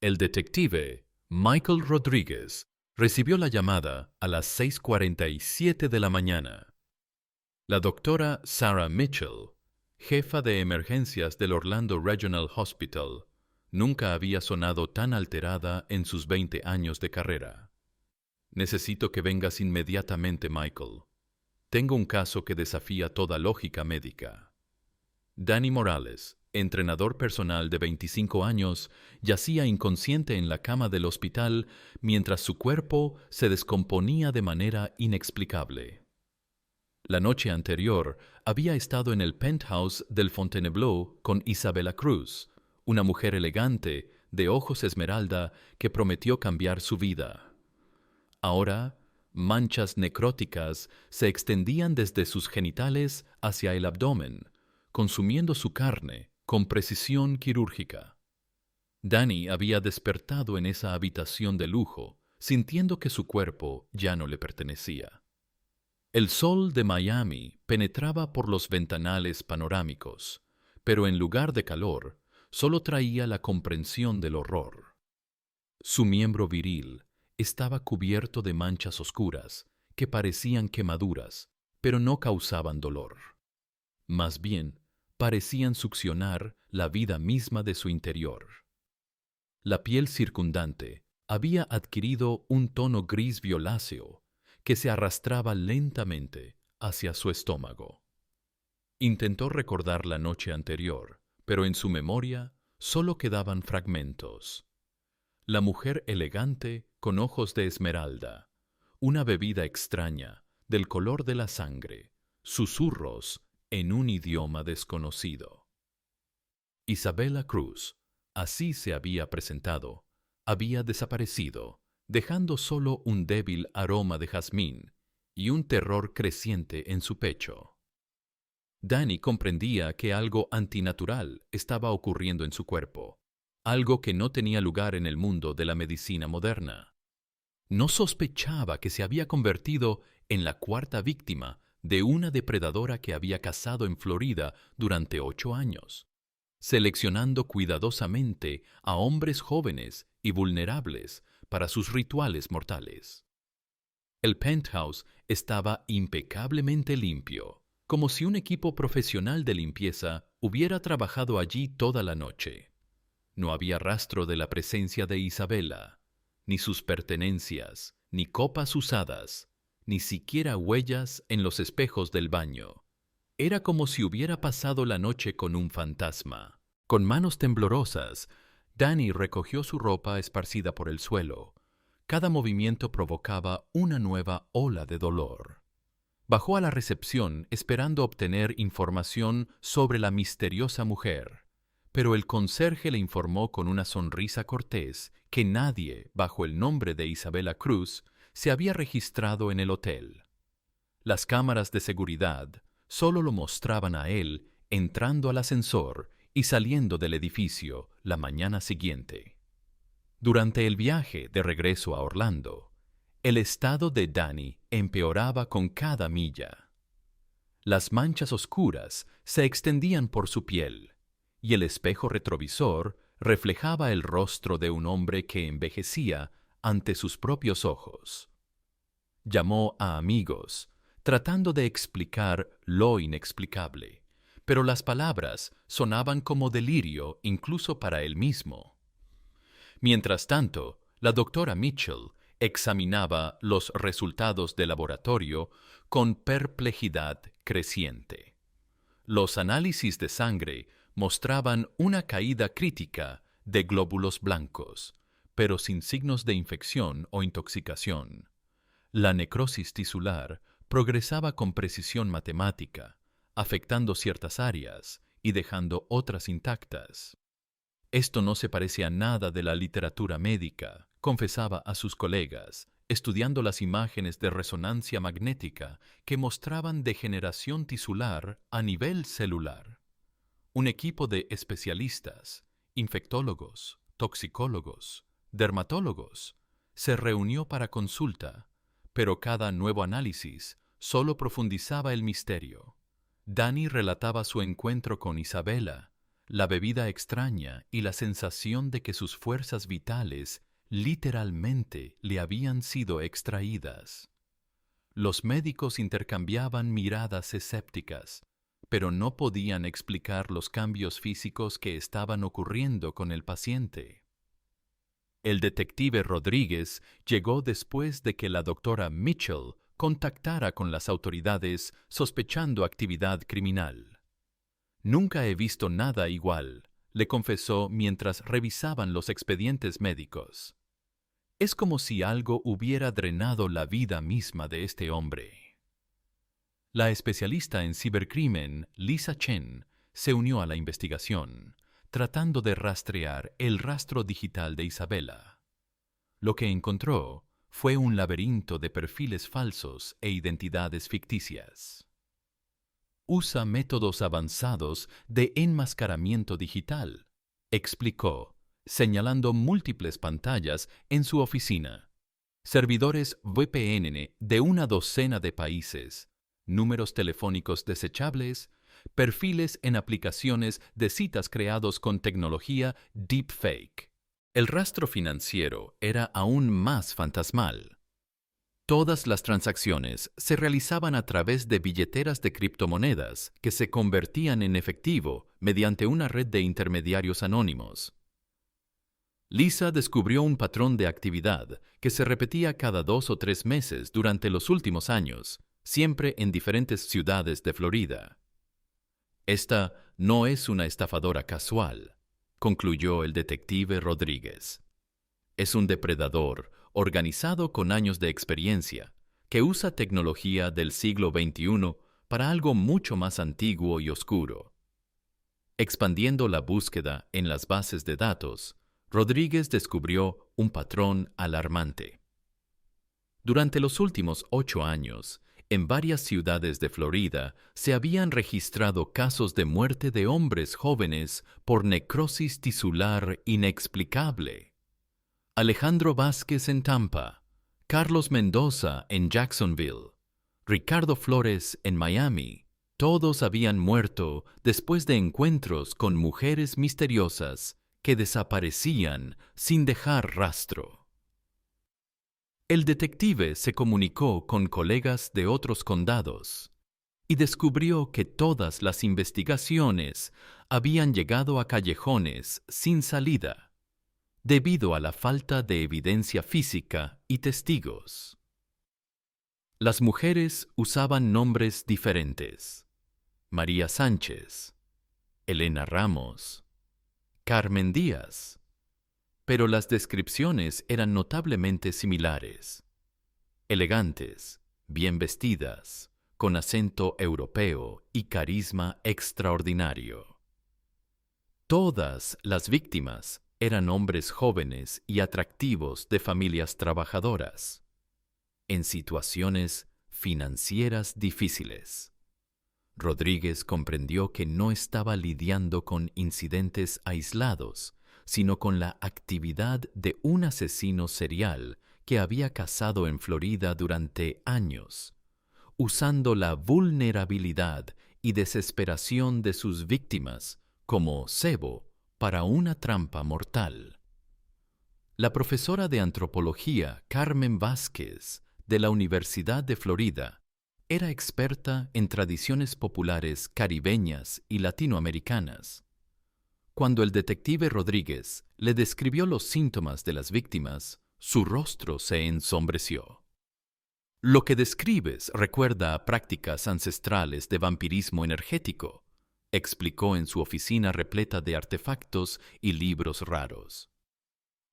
El detective Michael Rodríguez recibió la llamada a las 6:47 de la mañana. La doctora Sarah Mitchell, jefa de emergencias del Orlando Regional Hospital, nunca había sonado tan alterada en sus 20 años de carrera. «Necesito que vengas inmediatamente, Michael. Tengo un caso que desafía toda lógica médica». Danny Morales, entrenador personal de 25 años, yacía inconsciente en la cama del hospital mientras su cuerpo se descomponía de manera inexplicable. La noche anterior había estado en el penthouse del Fontainebleau con Isabella Cruz, una mujer elegante, de ojos esmeralda, que prometió cambiar su vida. Ahora, manchas necróticas se extendían desde sus genitales hacia el abdomen, consumiendo su carne con precisión quirúrgica. Danny había despertado en esa habitación de lujo, sintiendo que su cuerpo ya no le pertenecía. El sol de Miami penetraba por los ventanales panorámicos, pero en lugar de calor, solo traía la comprensión del horror. Su miembro viril estaba cubierto de manchas oscuras que parecían quemaduras, pero no causaban dolor. Más bien, parecían succionar la vida misma de su interior. La piel circundante había adquirido un tono gris violáceo que se arrastraba lentamente hacia su estómago. Intentó recordar la noche anterior, pero en su memoria solo quedaban fragmentos. La mujer elegante con ojos de esmeralda, una bebida extraña del color de la sangre, susurros en un idioma desconocido. Isabella Cruz, así se había presentado, había desaparecido, dejando solo un débil aroma de jazmín y un terror creciente en su pecho. Danny comprendía que algo antinatural estaba ocurriendo en su cuerpo, algo que no tenía lugar en el mundo de la medicina moderna. No sospechaba que se había convertido en la cuarta víctima de una depredadora que había cazado en Florida durante 8 años, seleccionando cuidadosamente a hombres jóvenes y vulnerables para sus rituales mortales. El penthouse estaba impecablemente limpio, como si un equipo profesional de limpieza hubiera trabajado allí toda la noche. No había rastro de la presencia de Isabella, ni sus pertenencias, ni copas usadas, ni siquiera huellas en los espejos del baño. Era como si hubiera pasado la noche con un fantasma. Con manos temblorosas, Danny recogió su ropa esparcida por el suelo. Cada movimiento provocaba una nueva ola de dolor. Bajó a la recepción esperando obtener información sobre la misteriosa mujer, pero el conserje le informó con una sonrisa cortés que nadie, bajo el nombre de Isabella Cruz, se había registrado en el hotel. Las cámaras de seguridad solo lo mostraban a él entrando al ascensor y saliendo del edificio la mañana siguiente. Durante el viaje de regreso a Orlando, el estado de Danny empeoraba con cada milla. Las manchas oscuras se extendían por su piel, y el espejo retrovisor reflejaba el rostro de un hombre que envejecía ante sus propios ojos. Llamó a amigos, tratando de explicar lo inexplicable, pero las palabras sonaban como delirio incluso para él mismo. Mientras tanto, la doctora Mitchell examinaba los resultados de laboratorio con perplejidad creciente. Los análisis de sangre mostraban una caída crítica de glóbulos blancos, pero sin signos de infección o intoxicación. La necrosis tisular progresaba con precisión matemática, afectando ciertas áreas y dejando otras intactas. Esto no se parece a nada de la literatura médica, confesaba a sus colegas, estudiando las imágenes de resonancia magnética que mostraban degeneración tisular a nivel celular. Un equipo de especialistas, infectólogos, toxicólogos, dermatólogos, se reunió para consulta, pero cada nuevo análisis solo profundizaba el misterio. Danny relataba su encuentro con Isabella, la bebida extraña y la sensación de que sus fuerzas vitales literalmente le habían sido extraídas. Los médicos intercambiaban miradas escépticas, pero no podían explicar los cambios físicos que estaban ocurriendo con el paciente. El detective Rodríguez llegó después de que la doctora Mitchell contactara con las autoridades sospechando actividad criminal. Nunca he visto nada igual, le confesó mientras revisaban los expedientes médicos. Es como si algo hubiera drenado la vida misma de este hombre. La especialista en cibercrimen, Lisa Chen, se unió a la investigación, tratando de rastrear el rastro digital de Isabela. Lo que encontró fue un laberinto de perfiles falsos e identidades ficticias. Usa métodos avanzados de enmascaramiento digital, explicó, señalando múltiples pantallas en su oficina, servidores VPN de una docena de países, números telefónicos desechables, perfiles en aplicaciones de citas creados con tecnología deepfake. El rastro financiero era aún más fantasmal. Todas las transacciones se realizaban a través de billeteras de criptomonedas que se convertían en efectivo mediante una red de intermediarios anónimos. Lisa descubrió un patrón de actividad que se repetía cada 2 o 3 meses durante los últimos años, siempre en diferentes ciudades de Florida. Esta no es una estafadora casual, concluyó el detective Rodríguez. Es un depredador organizado con años de experiencia, que usa tecnología del siglo XXI para algo mucho más antiguo y oscuro. Expandiendo la búsqueda en las bases de datos, Rodríguez descubrió un patrón alarmante. Durante los últimos 8 años, en varias ciudades de Florida se habían registrado casos de muerte de hombres jóvenes por necrosis tisular inexplicable. Alejandro Vázquez en Tampa, Carlos Mendoza en Jacksonville, Ricardo Flores en Miami, todos habían muerto después de encuentros con mujeres misteriosas que desaparecían sin dejar rastro. El detective se comunicó con colegas de otros condados y descubrió que todas las investigaciones habían llegado a callejones sin salida, debido a la falta de evidencia física y testigos. Las mujeres usaban nombres diferentes: María Sánchez, Elena Ramos, Carmen Díaz, pero las descripciones eran notablemente similares: elegantes, bien vestidas, con acento europeo y carisma extraordinario. Todas las víctimas eran hombres jóvenes y atractivos de familias trabajadoras, en situaciones financieras difíciles. Rodríguez comprendió que no estaba lidiando con incidentes aislados, sino con la actividad de un asesino serial que había cazado en Florida durante años, usando la vulnerabilidad y desesperación de sus víctimas como cebo para una trampa mortal. La profesora de antropología Carmen Vázquez, de la Universidad de Florida, era experta en tradiciones populares caribeñas y latinoamericanas. Cuando el detective Rodríguez le describió los síntomas de las víctimas, su rostro se ensombreció. Lo que describes recuerda a prácticas ancestrales de vampirismo energético, explicó en su oficina repleta de artefactos y libros raros.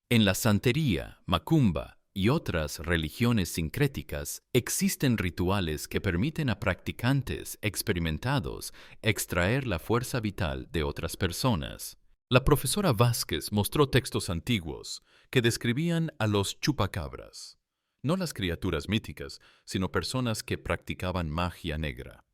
En la santería, macumba y otras religiones sincréticas existen rituales que permiten a practicantes experimentados extraer la fuerza vital de otras personas. La profesora Vázquez mostró textos antiguos que describían a los chupacabras, no las criaturas míticas, sino personas que practicaban magia negra.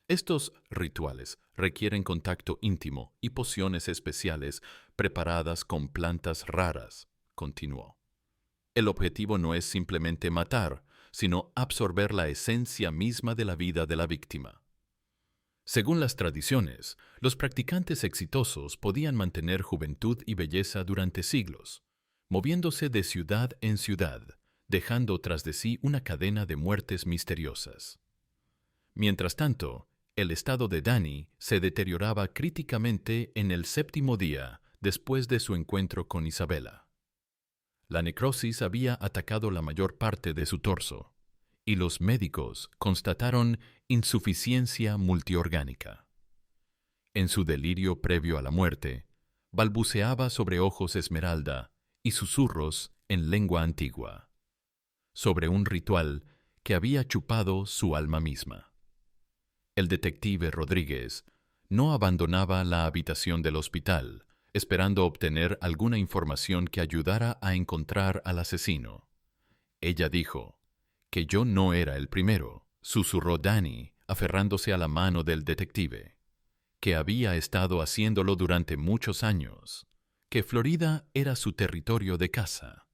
Estos rituales requieren contacto íntimo y pociones especiales preparadas con plantas raras, continuó. El objetivo no es simplemente matar, sino absorber la esencia misma de la vida de la víctima. Según las tradiciones, los practicantes exitosos podían mantener juventud y belleza durante siglos, moviéndose de ciudad en ciudad, dejando tras de sí una cadena de muertes misteriosas. Mientras tanto, el estado de Danny se deterioraba críticamente en el 7º día después de su encuentro con Isabella. La necrosis había atacado la mayor parte de su torso, y los médicos constataron insuficiencia multiorgánica. En su delirio previo a la muerte, balbuceaba sobre ojos esmeralda y susurros en lengua antigua, sobre un ritual que había chupado su alma misma. El detective Rodríguez no abandonaba la habitación del hospital, esperando obtener alguna información que ayudara a encontrar al asesino. Ella dijo que yo no era el primero, susurró Danny, aferrándose a la mano del detective, que había estado haciéndolo durante muchos años, que Florida era su territorio de caza.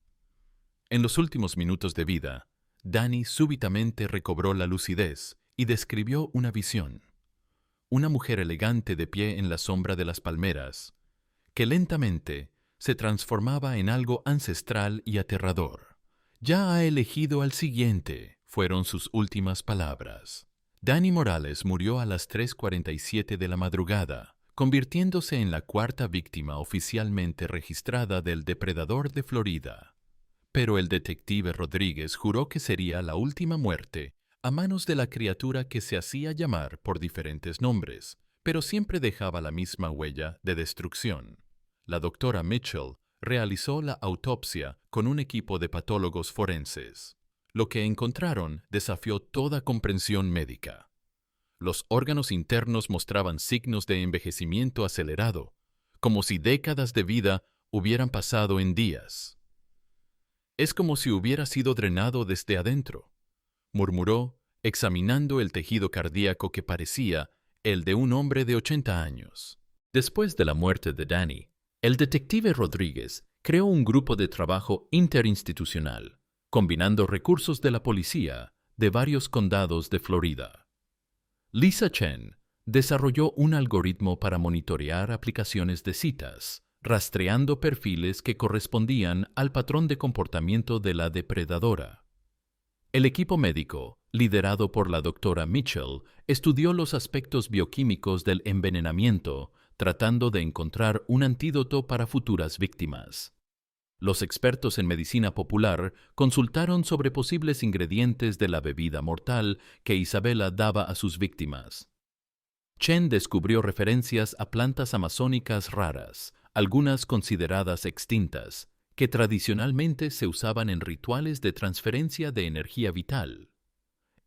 En los últimos minutos de vida, Danny súbitamente recobró la lucidez y describió una visión. Una mujer elegante de pie en la sombra de las palmeras, que lentamente se transformaba en algo ancestral y aterrador. «Ya ha elegido al siguiente», fueron sus últimas palabras. Danny Morales murió a las 3:47 de la madrugada, convirtiéndose en la 4ª víctima oficialmente registrada del depredador de Florida. Pero el detective Rodríguez juró que sería la última muerte a manos de la criatura que se hacía llamar por diferentes nombres, pero siempre dejaba la misma huella de destrucción. La doctora Mitchell realizó la autopsia con un equipo de patólogos forenses. Lo que encontraron desafió toda comprensión médica. Los órganos internos mostraban signos de envejecimiento acelerado, como si décadas de vida hubieran pasado en días. «Es como si hubiera sido drenado desde adentro», murmuró, examinando el tejido cardíaco que parecía el de un hombre de 80 años. Después de la muerte de Danny, el detective Rodríguez creó un grupo de trabajo interinstitucional, combinando recursos de la policía de varios condados de Florida. Lisa Chen desarrolló un algoritmo para monitorear aplicaciones de citas, rastreando perfiles que correspondían al patrón de comportamiento de la depredadora. El equipo médico, liderado por la doctora Mitchell, estudió los aspectos bioquímicos del envenenamiento, tratando de encontrar un antídoto para futuras víctimas. Los expertos en medicina popular consultaron sobre posibles ingredientes de la bebida mortal que Isabella daba a sus víctimas. Chen descubrió referencias a plantas amazónicas raras, algunas consideradas extintas, que tradicionalmente se usaban en rituales de transferencia de energía vital.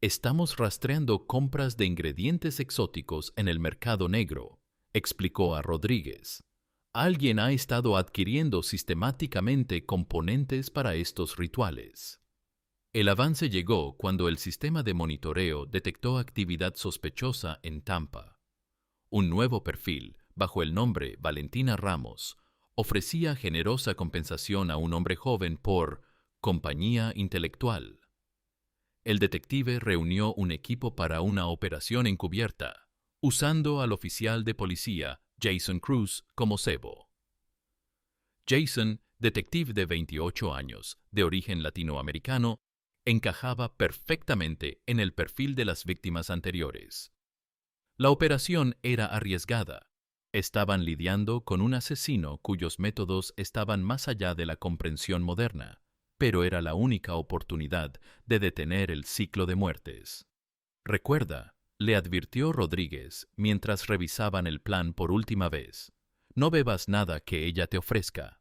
«Estamos rastreando compras de ingredientes exóticos en el mercado negro», explicó a Rodríguez. «Alguien ha estado adquiriendo sistemáticamente componentes para estos rituales». El avance llegó cuando el sistema de monitoreo detectó actividad sospechosa en Tampa. Un nuevo perfil, bajo el nombre Valentina Ramos, ofrecía generosa compensación a un hombre joven por compañía intelectual. El detective reunió un equipo para una operación encubierta, usando al oficial de policía Jason Cruz como cebo. Jason, detective de 28 años, de origen latinoamericano, encajaba perfectamente en el perfil de las víctimas anteriores. La operación era arriesgada. Estaban lidiando con un asesino cuyos métodos estaban más allá de la comprensión moderna, pero era la única oportunidad de detener el ciclo de muertes. «Recuerda», le advirtió Rodríguez mientras revisaban el plan por última vez, «no bebas nada que ella te ofrezca.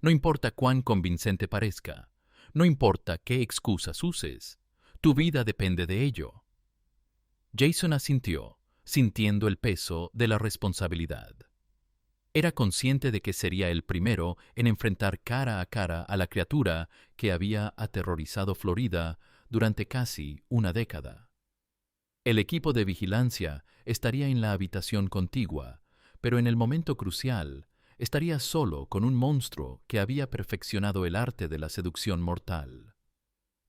No importa cuán convincente parezca, no importa qué excusas uses, tu vida depende de ello». Jason asintió, sintiendo el peso de la responsabilidad. Era consciente de que sería el primero en enfrentar cara a cara a la criatura que había aterrorizado Florida durante casi una década. El equipo de vigilancia estaría en la habitación contigua, pero en el momento crucial estaría solo con un monstruo que había perfeccionado el arte de la seducción mortal.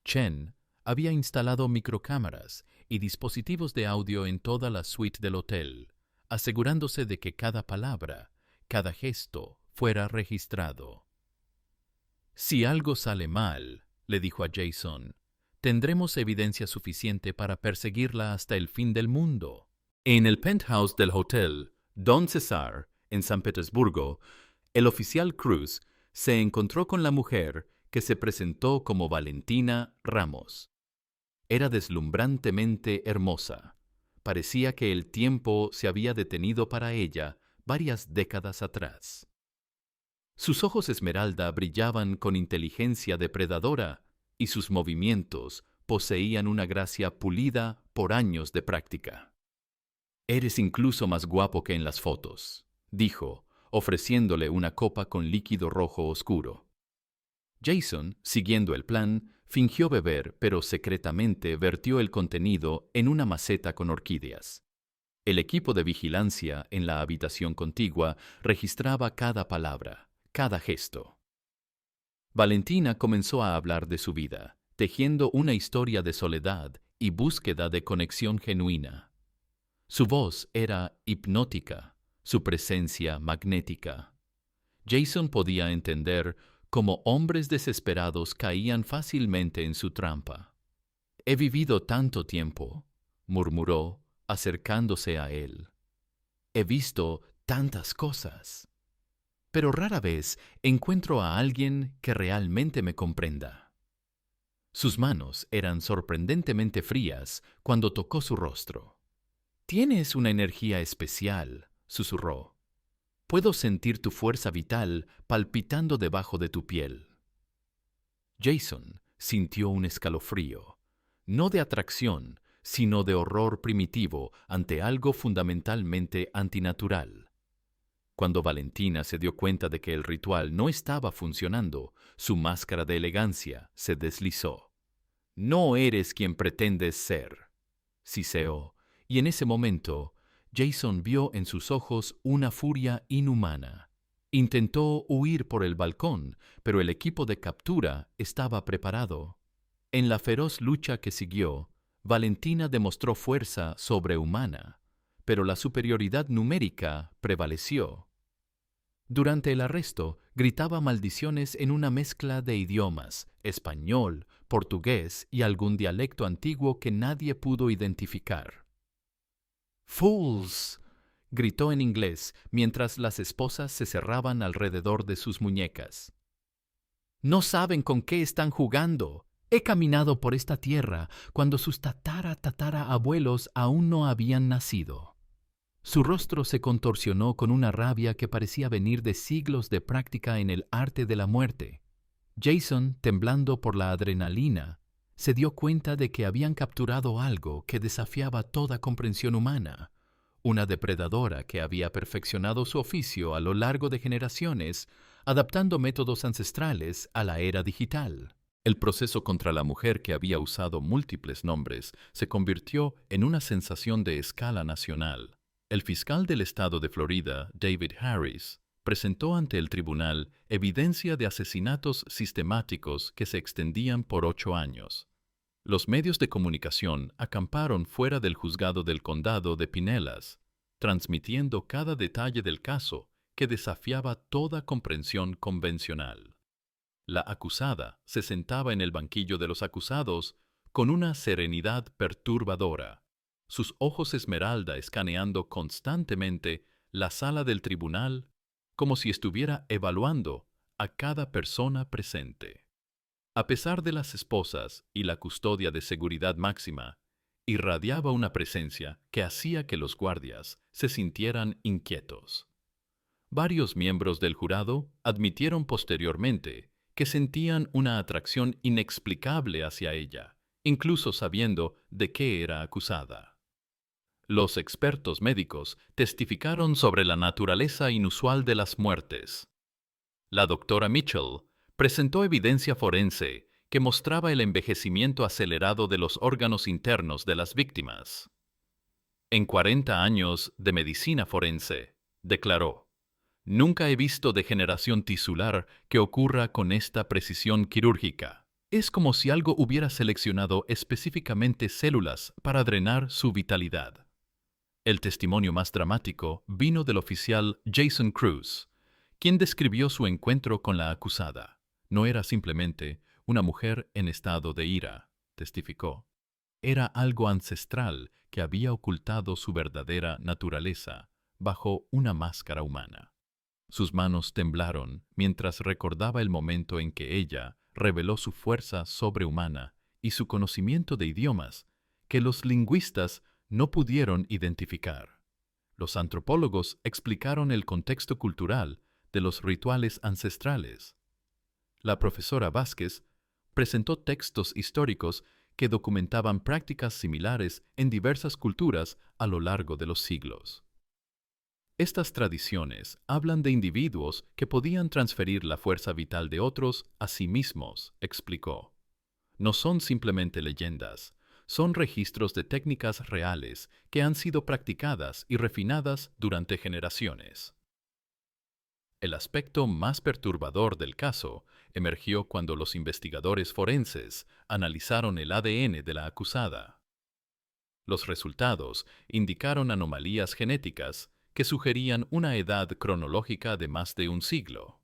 Chen había instalado microcámaras y dispositivos de audio en toda la suite del hotel, asegurándose de que cada palabra, cada gesto fuera registrado. «Si algo sale mal», le dijo a Jason, «tendremos evidencia suficiente para perseguirla hasta el fin del mundo». En el penthouse del hotel Don César, en San Petersburgo, el oficial Cruz se encontró con la mujer que se presentó como Valentina Ramos. Era deslumbrantemente hermosa. Parecía que el tiempo se había detenido para ella varias décadas atrás. Sus ojos esmeralda brillaban con inteligencia depredadora y sus movimientos poseían una gracia pulida por años de práctica. «Eres incluso más guapo que en las fotos», dijo, ofreciéndole una copa con líquido rojo oscuro. Jason, siguiendo el plan, fingió beber, pero secretamente vertió el contenido en una maceta con orquídeas. El equipo de vigilancia en la habitación contigua registraba cada palabra, cada gesto. Valentina comenzó a hablar de su vida, tejiendo una historia de soledad y búsqueda de conexión genuina. Su voz era hipnótica, su presencia magnética. Jason podía entender cómo hombres desesperados caían fácilmente en su trampa. «He vivido tanto tiempo», murmuró, acercándose a él. «He visto tantas cosas, pero rara vez encuentro a alguien que realmente me comprenda». Sus manos eran sorprendentemente frías cuando tocó su rostro. «Tienes una energía especial», susurró. «Puedo sentir tu fuerza vital palpitando debajo de tu piel». Jason sintió un escalofrío, no de atracción, sino de horror primitivo ante algo fundamentalmente antinatural. Cuando Valentina se dio cuenta de que el ritual no estaba funcionando, su máscara de elegancia se deslizó. «No eres quien pretendes ser», siseó, y en ese momento Jason vio en sus ojos una furia inhumana. Intentó huir por el balcón, pero el equipo de captura estaba preparado. En la feroz lucha que siguió, Valentina demostró fuerza sobrehumana, pero la superioridad numérica prevaleció. Durante el arresto, gritaba maldiciones en una mezcla de idiomas, español, portugués y algún dialecto antiguo que nadie pudo identificar. «¡Fools!», gritó en inglés mientras las esposas se cerraban alrededor de sus muñecas. «No saben con qué están jugando. He caminado por esta tierra cuando sus tatara-tatara-abuelos aún no habían nacido». Su rostro se contorsionó con una rabia que parecía venir de siglos de práctica en el arte de la muerte. Jason, temblando por la adrenalina, se dio cuenta de que habían capturado algo que desafiaba toda comprensión humana, una depredadora que había perfeccionado su oficio a lo largo de generaciones, adaptando métodos ancestrales a la era digital. El proceso contra la mujer, que había usado múltiples nombres, se convirtió en una sensación de escala nacional. El fiscal del estado de Florida, David Harris, presentó ante el tribunal evidencia de asesinatos sistemáticos que se extendían por 8 años. Los medios de comunicación acamparon fuera del juzgado del condado de Pinellas, transmitiendo cada detalle del caso que desafiaba toda comprensión convencional. La acusada se sentaba en el banquillo de los acusados con una serenidad perturbadora, sus ojos esmeralda escaneando constantemente la sala del tribunal como si estuviera evaluando a cada persona presente. A pesar de las esposas y la custodia de seguridad máxima, irradiaba una presencia que hacía que los guardias se sintieran inquietos. Varios miembros del jurado admitieron posteriormente que sentían una atracción inexplicable hacia ella, incluso sabiendo de qué era acusada. Los expertos médicos testificaron sobre la naturaleza inusual de las muertes. La doctora Mitchell presentó evidencia forense que mostraba el envejecimiento acelerado de los órganos internos de las víctimas. En 40 años de medicina forense, declaró, «Nunca he visto degeneración tisular que ocurra con esta precisión quirúrgica». Es como si algo hubiera seleccionado específicamente células para drenar su vitalidad. El testimonio más dramático vino del oficial Jason Cruz, quien describió su encuentro con la acusada. No era simplemente una mujer en estado de ira, testificó. Era algo ancestral que había ocultado su verdadera naturaleza bajo una máscara humana. Sus manos temblaron mientras recordaba el momento en que ella reveló su fuerza sobrehumana y su conocimiento de idiomas que los lingüistas no pudieron identificar. Los antropólogos explicaron el contexto cultural de los rituales ancestrales. La profesora Vázquez presentó textos históricos que documentaban prácticas similares en diversas culturas a lo largo de los siglos. Estas tradiciones hablan de individuos que podían transferir la fuerza vital de otros a sí mismos, explicó. No son simplemente leyendas, son registros de técnicas reales que han sido practicadas y refinadas durante generaciones. El aspecto más perturbador del caso emergió cuando los investigadores forenses analizaron el ADN de la acusada. Los resultados indicaron anomalías genéticas que sugerían una edad cronológica de más de un siglo.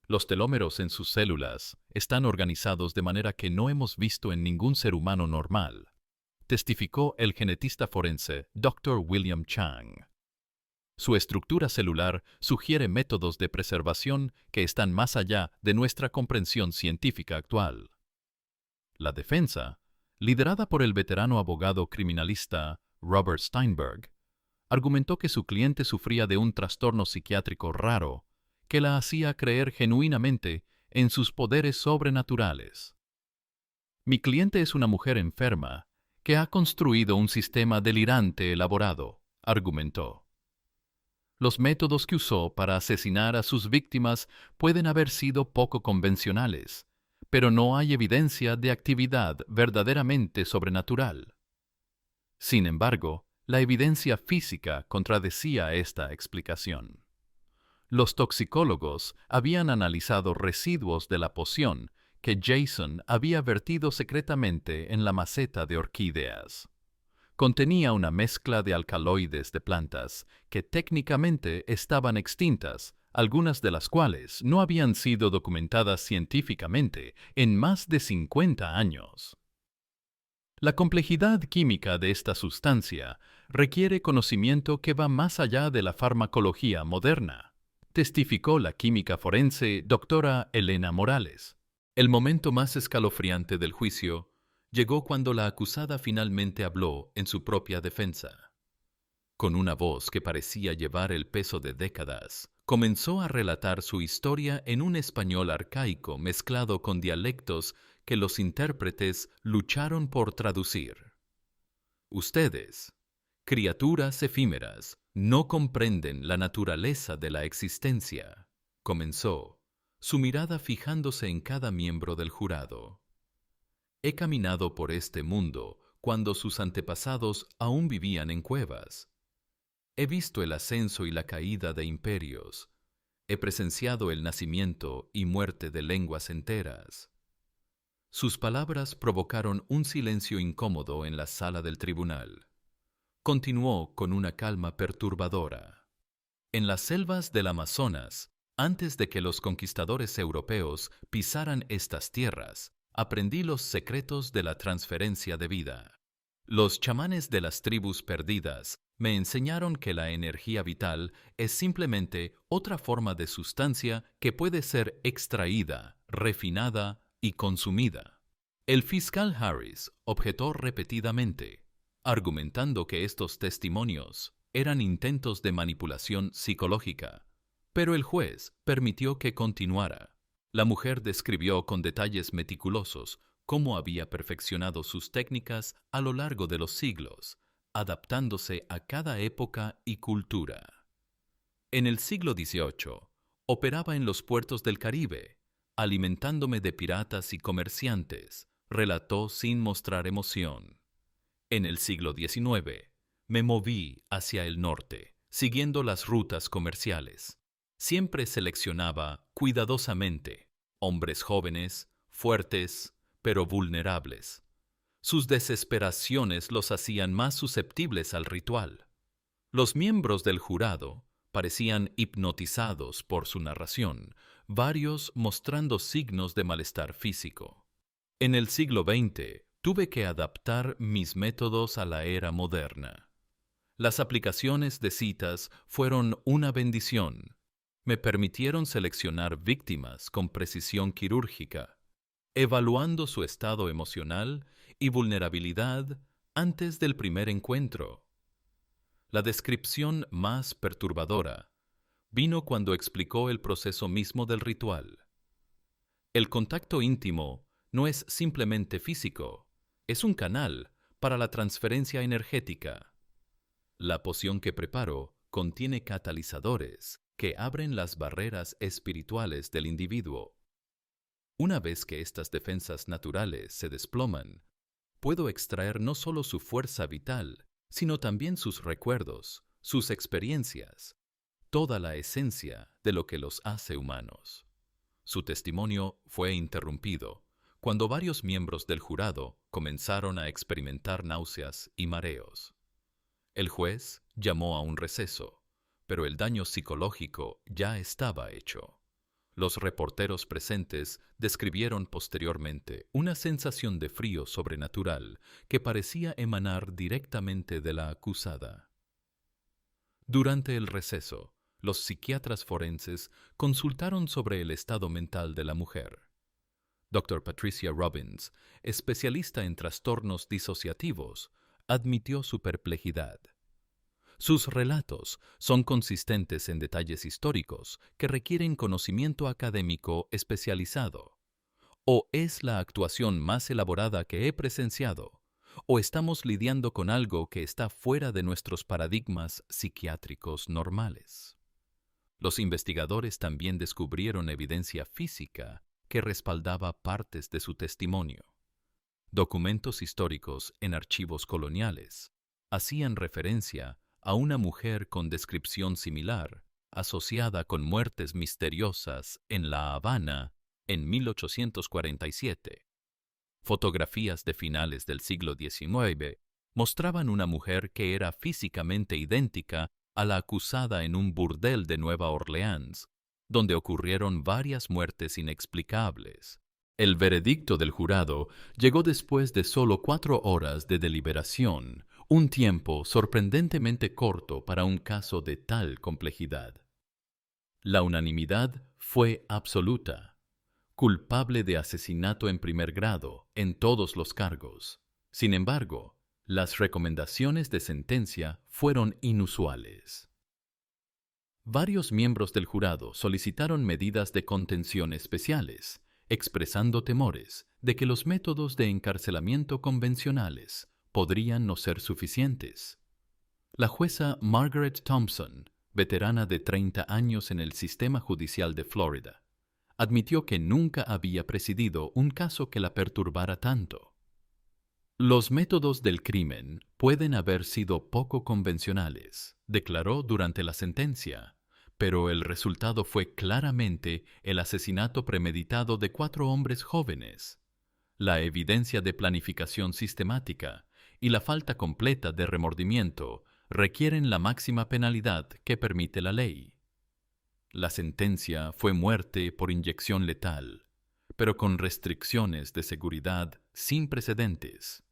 Los telómeros en sus células están organizados de manera que no hemos visto en ningún ser humano normal, testificó el genetista forense Dr. William Chang. Su estructura celular sugiere métodos de preservación que están más allá de nuestra comprensión científica actual. La defensa, liderada por el veterano abogado criminalista Robert Steinberg, argumentó que su cliente sufría de un trastorno psiquiátrico raro que la hacía creer genuinamente en sus poderes sobrenaturales. Mi cliente es una mujer enferma que ha construido un sistema delirante elaborado, argumentó. Los métodos que usó para asesinar a sus víctimas pueden haber sido poco convencionales, pero no hay evidencia de actividad verdaderamente sobrenatural. Sin embargo, la evidencia física contradecía esta explicación. Los toxicólogos habían analizado residuos de la poción que Jason había vertido secretamente en la maceta de orquídeas. Contenía una mezcla de alcaloides de plantas que técnicamente estaban extintas, algunas de las cuales no habían sido documentadas científicamente en más de 50 años. La complejidad química de esta sustancia requiere conocimiento que va más allá de la farmacología moderna, testificó la química forense doctora Elena Morales. El momento más escalofriante del juicio llegó cuando la acusada finalmente habló en su propia defensa. Con una voz que parecía llevar el peso de décadas, comenzó a relatar su historia en un español arcaico mezclado con dialectos que los intérpretes lucharon por traducir. Ustedes, criaturas efímeras, no comprenden la naturaleza de la existencia, comenzó, su mirada fijándose en cada miembro del jurado. He caminado por este mundo cuando sus antepasados aún vivían en cuevas. He visto el ascenso y la caída de imperios. He presenciado el nacimiento y muerte de lenguas enteras. Sus palabras provocaron un silencio incómodo en la sala del tribunal. Continuó con una calma perturbadora. En las selvas del Amazonas, antes de que los conquistadores europeos pisaran estas tierras, aprendí los secretos de la transferencia de vida. Los chamanes de las tribus perdidas me enseñaron que la energía vital es simplemente otra forma de sustancia que puede ser extraída, refinada y consumida. El fiscal Harris objetó repetidamente, argumentando que estos testimonios eran intentos de manipulación psicológica, pero el juez permitió que continuara. La mujer describió con detalles meticulosos cómo había perfeccionado sus técnicas a lo largo de los siglos, adaptándose a cada época y cultura. En el siglo XVIII, operaba en los puertos del Caribe, alimentándome de piratas y comerciantes, relató sin mostrar emoción. En el siglo XIX, me moví hacia el norte, siguiendo las rutas comerciales. Siempre seleccionaba cuidadosamente hombres jóvenes, fuertes, pero vulnerables. Sus desesperaciones los hacían más susceptibles al ritual. Los miembros del jurado parecían hipnotizados por su narración, varios mostrando signos de malestar físico. En el siglo XX, tuve que adaptar mis métodos a la era moderna. Las aplicaciones de citas fueron una bendición. Me permitieron seleccionar víctimas con precisión quirúrgica, evaluando su estado emocional y vulnerabilidad antes del primer encuentro. La descripción más perturbadora vino cuando explicó el proceso mismo del ritual. El contacto íntimo no es simplemente físico, es un canal para la transferencia energética. La poción que preparo contiene catalizadores que abren las barreras espirituales del individuo. Una vez que estas defensas naturales se desploman, puedo extraer no solo su fuerza vital, sino también sus recuerdos, sus experiencias, toda la esencia de lo que los hace humanos. Su testimonio fue interrumpido cuando varios miembros del jurado comenzaron a experimentar náuseas y mareos. El juez llamó a un receso, pero el daño psicológico ya estaba hecho. Los reporteros presentes describieron posteriormente una sensación de frío sobrenatural que parecía emanar directamente de la acusada. Durante el receso, los psiquiatras forenses consultaron sobre el estado mental de la mujer. Dr. Patricia Robbins, especialista en trastornos disociativos, admitió su perplejidad. Sus relatos son consistentes en detalles históricos que requieren conocimiento académico especializado. O es la actuación más elaborada que he presenciado, o estamos lidiando con algo que está fuera de nuestros paradigmas psiquiátricos normales. Los investigadores también descubrieron evidencia física que respaldaba partes de su testimonio. Documentos históricos en archivos coloniales hacían referencia a una mujer con descripción similar, asociada con muertes misteriosas en La Habana en 1847. Fotografías de finales del siglo XIX mostraban una mujer que era físicamente idéntica a la acusada en un burdel de Nueva Orleans, donde ocurrieron varias muertes inexplicables. El veredicto del jurado llegó después de solo 4 horas de deliberación, un tiempo sorprendentemente corto para un caso de tal complejidad. La unanimidad fue absoluta. Culpable de asesinato en primer grado en todos los cargos. Sin embargo, las recomendaciones de sentencia fueron inusuales. Varios miembros del jurado solicitaron medidas de contención especiales, expresando temores de que los métodos de encarcelamiento convencionales podrían no ser suficientes. La jueza Margaret Thompson, veterana de 30 años en el sistema judicial de Florida, admitió que nunca había presidido un caso que la perturbara tanto. Los métodos del crimen pueden haber sido poco convencionales, declaró durante la sentencia, pero el resultado fue claramente el asesinato premeditado de 4 hombres jóvenes. La evidencia de planificación sistemática y la falta completa de remordimiento requieren la máxima penalidad que permite la ley. La sentencia fue muerte por inyección letal, pero con restricciones de seguridad sin precedentes.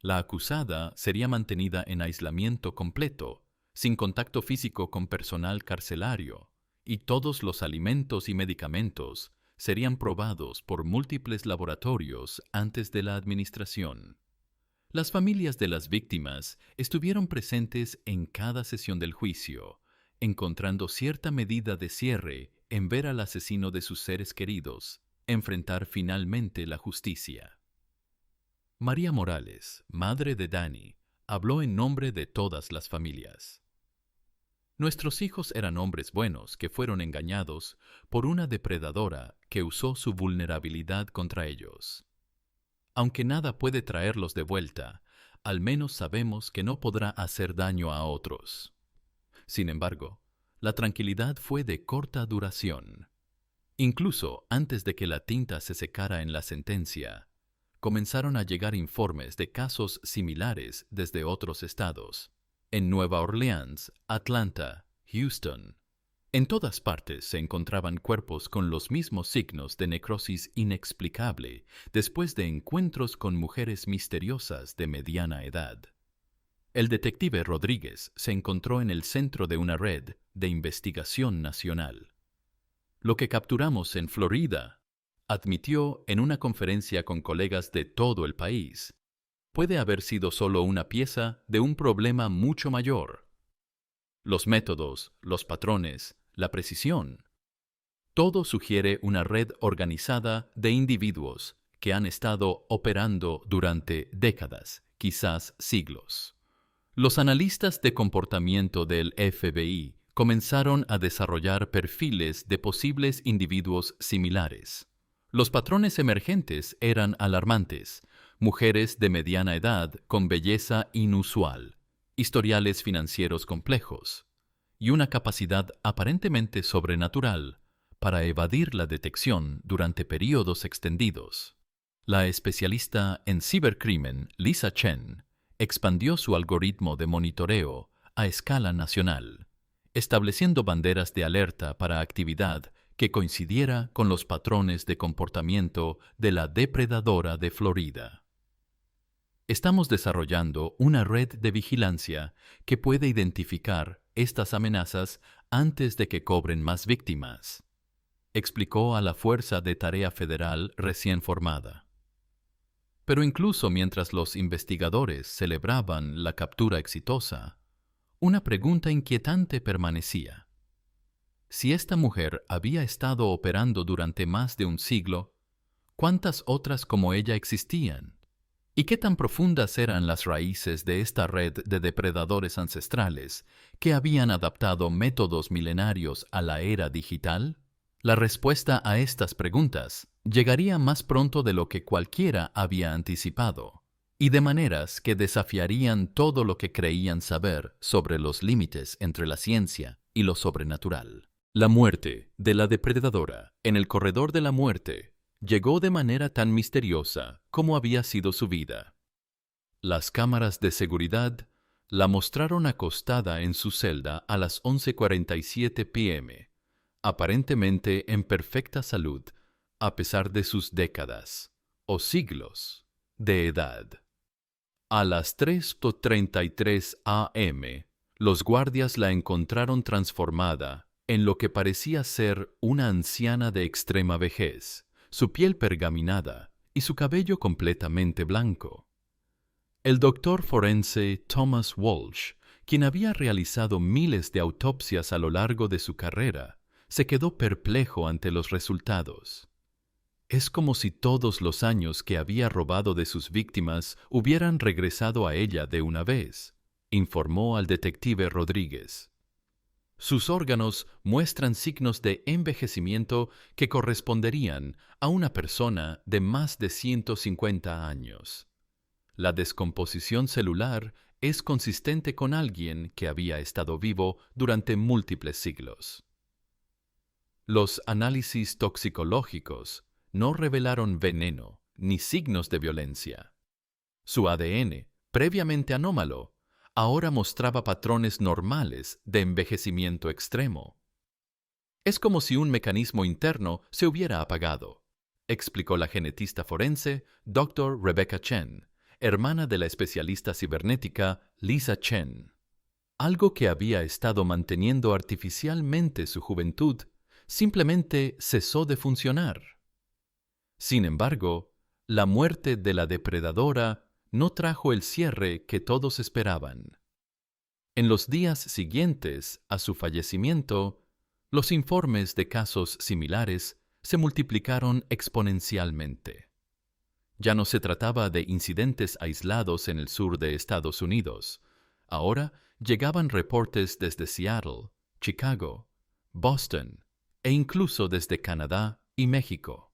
La acusada sería mantenida en aislamiento completo, sin contacto físico con personal carcelario, y todos los alimentos y medicamentos serían probados por múltiples laboratorios antes de la administración. Las familias de las víctimas estuvieron presentes en cada sesión del juicio, encontrando cierta medida de cierre en ver al asesino de sus seres queridos enfrentar finalmente la justicia. María Morales, madre de Danny, habló en nombre de todas las familias. Nuestros hijos eran hombres buenos que fueron engañados por una depredadora que usó su vulnerabilidad contra ellos. Aunque nada puede traerlos de vuelta, al menos sabemos que no podrá hacer daño a otros. Sin embargo, la tranquilidad fue de corta duración. Incluso antes de que la tinta se secara en la sentencia, comenzaron a llegar informes de casos similares desde otros estados. En Nueva Orleans, Atlanta, Houston. En todas partes se encontraban cuerpos con los mismos signos de necrosis inexplicable después de encuentros con mujeres misteriosas de mediana edad. El detective Rodríguez se encontró en el centro de una red de investigación nacional. Lo que capturamos en Florida, admitió en una conferencia con colegas de todo el país, puede haber sido solo una pieza de un problema mucho mayor. Los métodos, los patrones, la precisión. Todo sugiere una red organizada de individuos que han estado operando durante décadas, quizás siglos. Los analistas de comportamiento del FBI comenzaron a desarrollar perfiles de posibles individuos similares. Los patrones emergentes eran alarmantes: mujeres de mediana edad con belleza inusual, historiales financieros complejos y una capacidad aparentemente sobrenatural para evadir la detección durante períodos extendidos. La especialista en cibercrimen, Lisa Chen, expandió su algoritmo de monitoreo a escala nacional, estableciendo banderas de alerta para actividad que coincidiera con los patrones de comportamiento de la depredadora de Florida. Estamos desarrollando una red de vigilancia que puede identificar estas amenazas antes de que cobren más víctimas, explicó a la Fuerza de Tarea Federal recién formada. Pero incluso mientras los investigadores celebraban la captura exitosa, una pregunta inquietante permanecía. Si esta mujer había estado operando durante más de un siglo, ¿cuántas otras como ella existían? ¿Y qué tan profundas eran las raíces de esta red de depredadores ancestrales que habían adaptado métodos milenarios a la era digital? La respuesta a estas preguntas llegaría más pronto de lo que cualquiera había anticipado, y de maneras que desafiarían todo lo que creían saber sobre los límites entre la ciencia y lo sobrenatural. La muerte de la depredadora en el corredor de la muerte llegó de manera tan misteriosa como había sido su vida. Las cámaras de seguridad la mostraron acostada en su celda a las 11:47 p.m., aparentemente en perfecta salud, a pesar de sus décadas o siglos de edad. A las 3:33 a.m., los guardias la encontraron transformada en lo que parecía ser una anciana de extrema vejez, su piel pergaminada y su cabello completamente blanco. El doctor forense Thomas Walsh, quien había realizado miles de autopsias a lo largo de su carrera, se quedó perplejo ante los resultados. Es como si todos los años que había robado de sus víctimas hubieran regresado a ella de una vez, informó al detective Rodríguez. Sus órganos muestran signos de envejecimiento que corresponderían a una persona de más de 150 años. La descomposición celular es consistente con alguien que había estado vivo durante múltiples siglos. Los análisis toxicológicos no revelaron veneno ni signos de violencia. Su ADN, previamente anómalo, ahora mostraba patrones normales de envejecimiento extremo. Es como si un mecanismo interno se hubiera apagado, explicó la genetista forense Dr. Rebecca Chen, hermana de la especialista cibernética Lisa Chen. Algo que había estado manteniendo artificialmente su juventud simplemente cesó de funcionar. Sin embargo, la muerte de la depredadora no trajo el cierre que todos esperaban. En los días siguientes a su fallecimiento, los informes de casos similares se multiplicaron exponencialmente. Ya no se trataba de incidentes aislados en el sur de Estados Unidos. Ahora llegaban reportes desde Seattle, Chicago, Boston e incluso desde Canadá y México.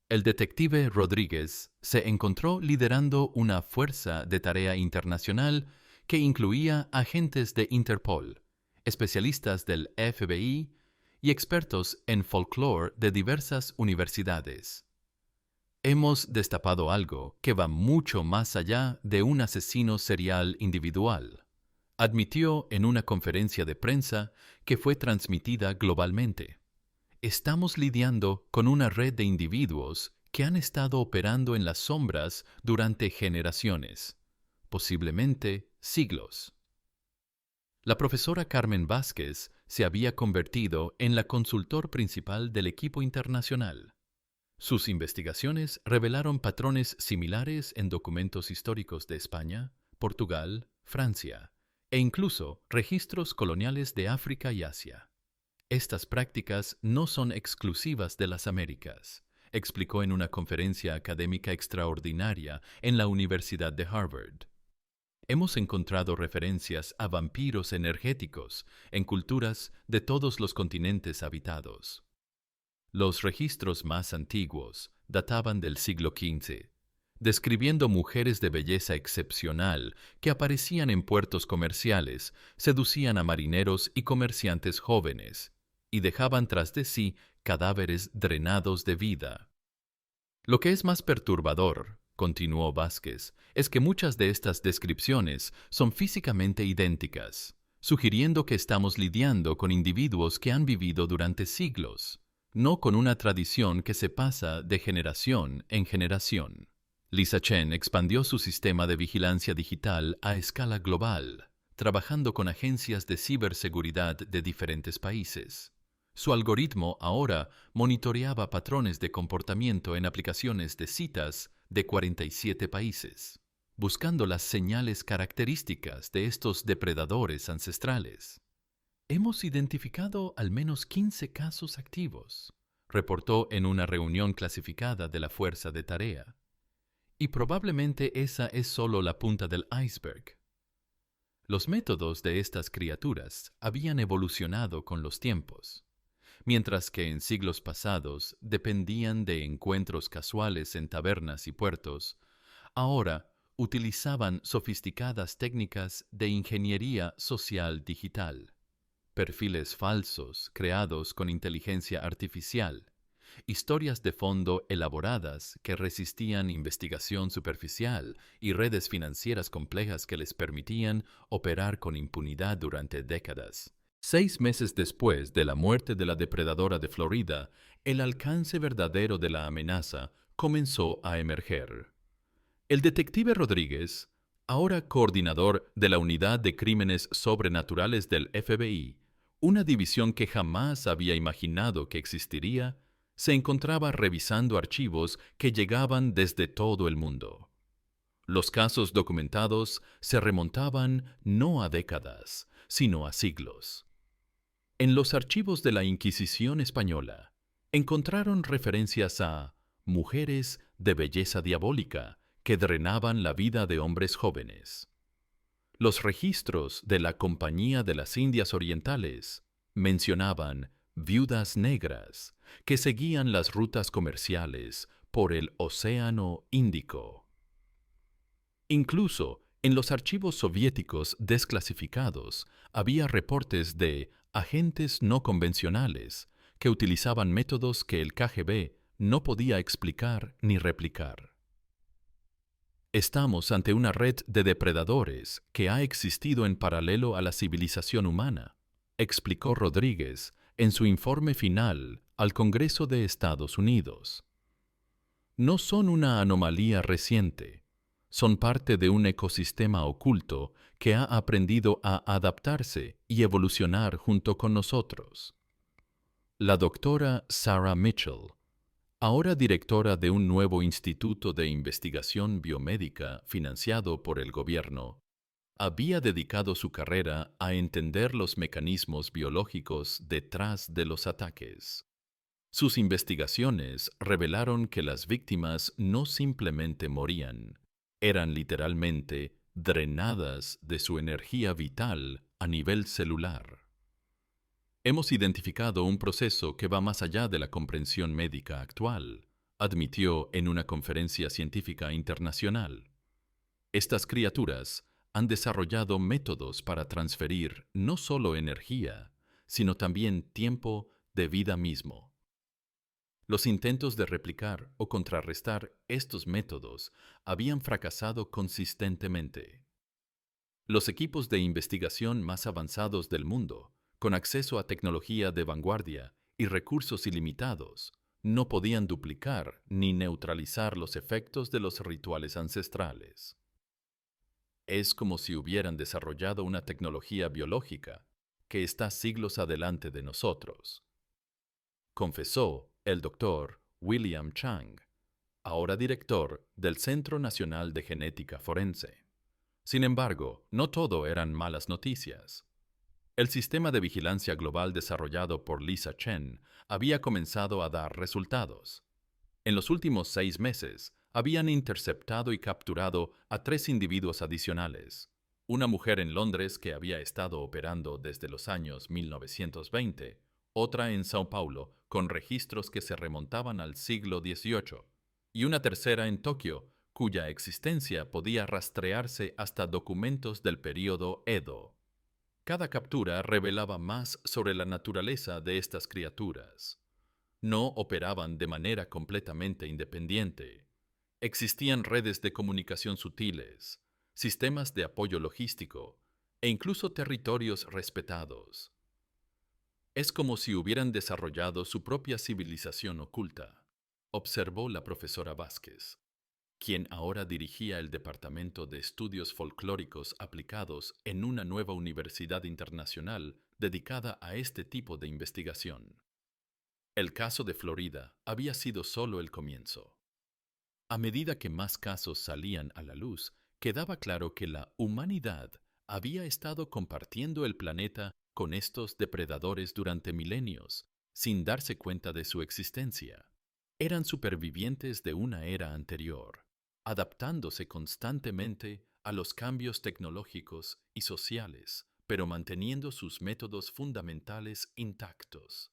El detective Rodríguez se encontró liderando una fuerza de tarea internacional que incluía agentes de Interpol, especialistas del FBI y expertos en folclore de diversas universidades. Hemos destapado algo que va mucho más allá de un asesino serial individual, admitió en una conferencia de prensa que fue transmitida globalmente. Estamos lidiando con una red de individuos que han estado operando en las sombras durante generaciones, posiblemente siglos. La profesora Carmen Vázquez se había convertido en la consultor principal del equipo internacional. Sus investigaciones revelaron patrones similares en documentos históricos de España, Portugal, Francia e incluso registros coloniales de África y Asia. Estas prácticas no son exclusivas de las Américas, explicó en una conferencia académica extraordinaria en la Universidad de Harvard. Hemos encontrado referencias a vampiros energéticos en culturas de todos los continentes habitados. Los registros más antiguos databan del siglo XV, describiendo mujeres de belleza excepcional que aparecían en puertos comerciales, seducían a marineros y comerciantes jóvenes, y dejaban tras de sí cadáveres drenados de vida. Lo que es más perturbador, continuó Vázquez, es que muchas de estas descripciones son físicamente idénticas, sugiriendo que estamos lidiando con individuos que han vivido durante siglos, no con una tradición que se pasa de generación en generación. Lisa Chen expandió su sistema de vigilancia digital a escala global, trabajando con agencias de ciberseguridad de diferentes países. Su algoritmo ahora monitoreaba patrones de comportamiento en aplicaciones de citas de 47 países, buscando las señales características de estos depredadores ancestrales. Hemos identificado al menos 15 casos activos, reportó en una reunión clasificada de la Fuerza de Tarea. Y probablemente esa es solo la punta del iceberg. Los métodos de estas criaturas habían evolucionado con los tiempos. Mientras que en siglos pasados dependían de encuentros casuales en tabernas y puertos, ahora utilizaban sofisticadas técnicas de ingeniería social digital, perfiles falsos creados con inteligencia artificial, historias de fondo elaboradas que resistían investigación superficial y redes financieras complejas que les permitían operar con impunidad durante décadas. 6 meses después de la muerte de la depredadora de Florida, el alcance verdadero de la amenaza comenzó a emerger. El detective Rodríguez, ahora coordinador de la Unidad de Crímenes Sobrenaturales del FBI, una división que jamás había imaginado que existiría, se encontraba revisando archivos que llegaban desde todo el mundo. Los casos documentados se remontaban no a décadas, sino a siglos. En los archivos de la Inquisición española, encontraron referencias a mujeres de belleza diabólica que drenaban la vida de hombres jóvenes. Los registros de la Compañía de las Indias Orientales mencionaban viudas negras que seguían las rutas comerciales por el Océano Índico. Incluso en los archivos soviéticos desclasificados había reportes de agentes no convencionales que utilizaban métodos que el KGB no podía explicar ni replicar. Estamos ante una red de depredadores que ha existido en paralelo a la civilización humana, explicó Rodríguez en su informe final al Congreso de Estados Unidos. No son una anomalía reciente. Son parte de un ecosistema oculto que ha aprendido a adaptarse y evolucionar junto con nosotros. La doctora Sarah Mitchell, ahora directora de un nuevo instituto de investigación biomédica financiado por el gobierno, había dedicado su carrera a entender los mecanismos biológicos detrás de los ataques. Sus investigaciones revelaron que las víctimas no simplemente morían, eran literalmente drenadas de su energía vital a nivel celular. Hemos identificado un proceso que va más allá de la comprensión médica actual, admitió en una conferencia científica internacional. Estas criaturas han desarrollado métodos para transferir no solo energía, sino también tiempo, de vida mismo. Los intentos de replicar o contrarrestar estos métodos habían fracasado consistentemente. Los equipos de investigación más avanzados del mundo, con acceso a tecnología de vanguardia y recursos ilimitados, no podían duplicar ni neutralizar los efectos de los rituales ancestrales. Es como si hubieran desarrollado una tecnología biológica que está siglos adelante de nosotros, confesó el doctor William Chang, ahora director del Centro Nacional de Genética Forense. Sin embargo, no todo eran malas noticias. El sistema de vigilancia global desarrollado por Lisa Chen había comenzado a dar resultados. En los últimos 6 meses, habían interceptado y capturado a 3 individuos adicionales. Una mujer en Londres que había estado operando desde los años 1920, otra en Sao Paulo con registros que se remontaban al siglo XVIII, y una tercera en Tokio, cuya existencia podía rastrearse hasta documentos del período Edo. Cada captura revelaba más sobre la naturaleza de estas criaturas. No operaban de manera completamente independiente. Existían redes de comunicación sutiles, sistemas de apoyo logístico e incluso territorios respetados. Es como si hubieran desarrollado su propia civilización oculta, observó la profesora Vázquez, quien ahora dirigía el Departamento de Estudios Folclóricos Aplicados en una nueva universidad internacional dedicada a este tipo de investigación. El caso de Florida había sido solo el comienzo. A medida que más casos salían a la luz, quedaba claro que la humanidad había estado compartiendo el planeta con estos depredadores durante milenios, sin darse cuenta de su existencia. Eran supervivientes de una era anterior, adaptándose constantemente a los cambios tecnológicos y sociales, pero manteniendo sus métodos fundamentales intactos.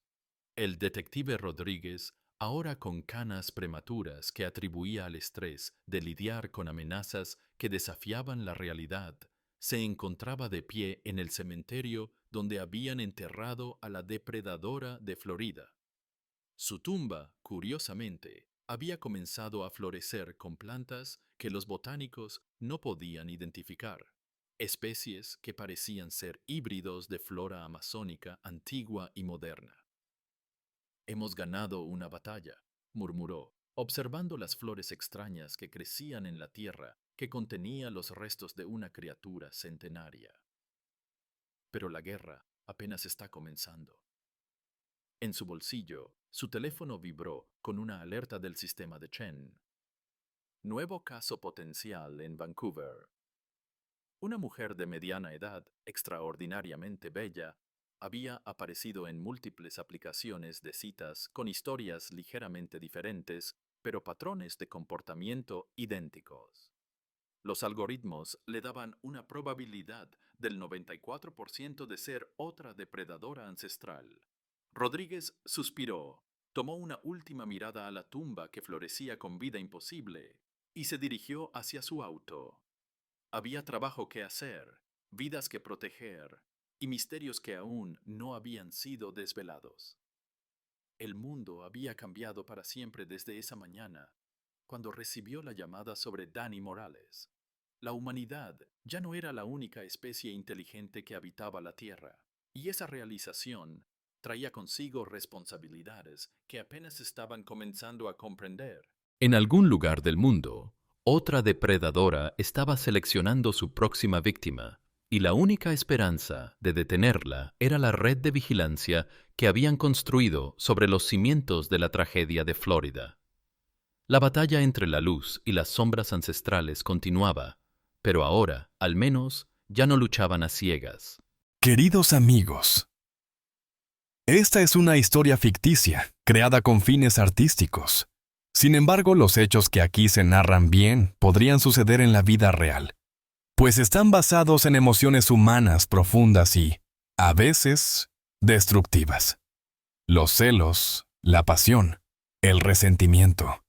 El detective Rodríguez, ahora con canas prematuras que atribuía al estrés de lidiar con amenazas que desafiaban la realidad, se encontraba de pie en el cementerio donde habían enterrado a la depredadora de Florida. Su tumba, curiosamente, había comenzado a florecer con plantas que los botánicos no podían identificar, especies que parecían ser híbridos de flora amazónica antigua y moderna. «Hemos ganado una batalla», murmuró, observando las flores extrañas que crecían en la tierra que contenía los restos de una criatura centenaria. Pero la guerra apenas está comenzando. En su bolsillo, su teléfono vibró con una alerta del sistema de Chen. Nuevo caso potencial en Vancouver. Una mujer de mediana edad, extraordinariamente bella, había aparecido en múltiples aplicaciones de citas con historias ligeramente diferentes, pero patrones de comportamiento idénticos. Los algoritmos le daban una probabilidad del 94% de ser otra depredadora ancestral. Rodríguez suspiró, tomó una última mirada a la tumba que florecía con vida imposible y se dirigió hacia su auto. Había trabajo que hacer, vidas que proteger y misterios que aún no habían sido desvelados. El mundo había cambiado para siempre desde esa mañana, cuando recibió la llamada sobre Danny Morales. La humanidad ya no era la única especie inteligente que habitaba la Tierra, y esa realización traía consigo responsabilidades que apenas estaban comenzando a comprender. En algún lugar del mundo, otra depredadora estaba seleccionando su próxima víctima, y la única esperanza de detenerla era la red de vigilancia que habían construido sobre los cimientos de la tragedia de Florida. La batalla entre la luz y las sombras ancestrales continuaba, pero ahora, al menos, ya no luchaban a ciegas. Queridos amigos, esta es una historia ficticia, creada con fines artísticos. Sin embargo, los hechos que aquí se narran bien podrían suceder en la vida real, pues están basados en emociones humanas profundas y, a veces, destructivas. Los celos, la pasión, el resentimiento.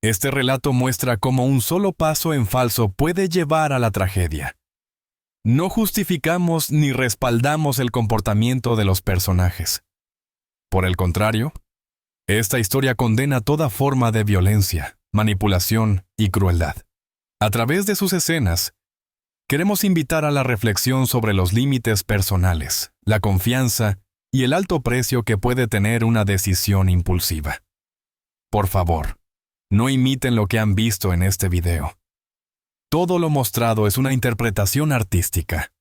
Este relato muestra cómo un solo paso en falso puede llevar a la tragedia. No justificamos ni respaldamos el comportamiento de los personajes. Por el contrario, esta historia condena toda forma de violencia, manipulación y crueldad. A través de sus escenas, queremos invitar a la reflexión sobre los límites personales, la confianza y el alto precio que puede tener una decisión impulsiva. Por favor, no imiten lo que han visto en este video. Todo lo mostrado es una interpretación artística.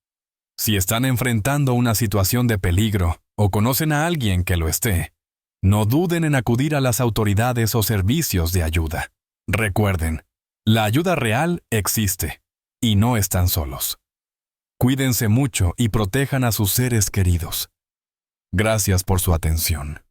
Si están enfrentando una situación de peligro o conocen a alguien que lo esté, no duden en acudir a las autoridades o servicios de ayuda. Recuerden, la ayuda real existe y no están solos. Cuídense mucho y protejan a sus seres queridos. Gracias por su atención.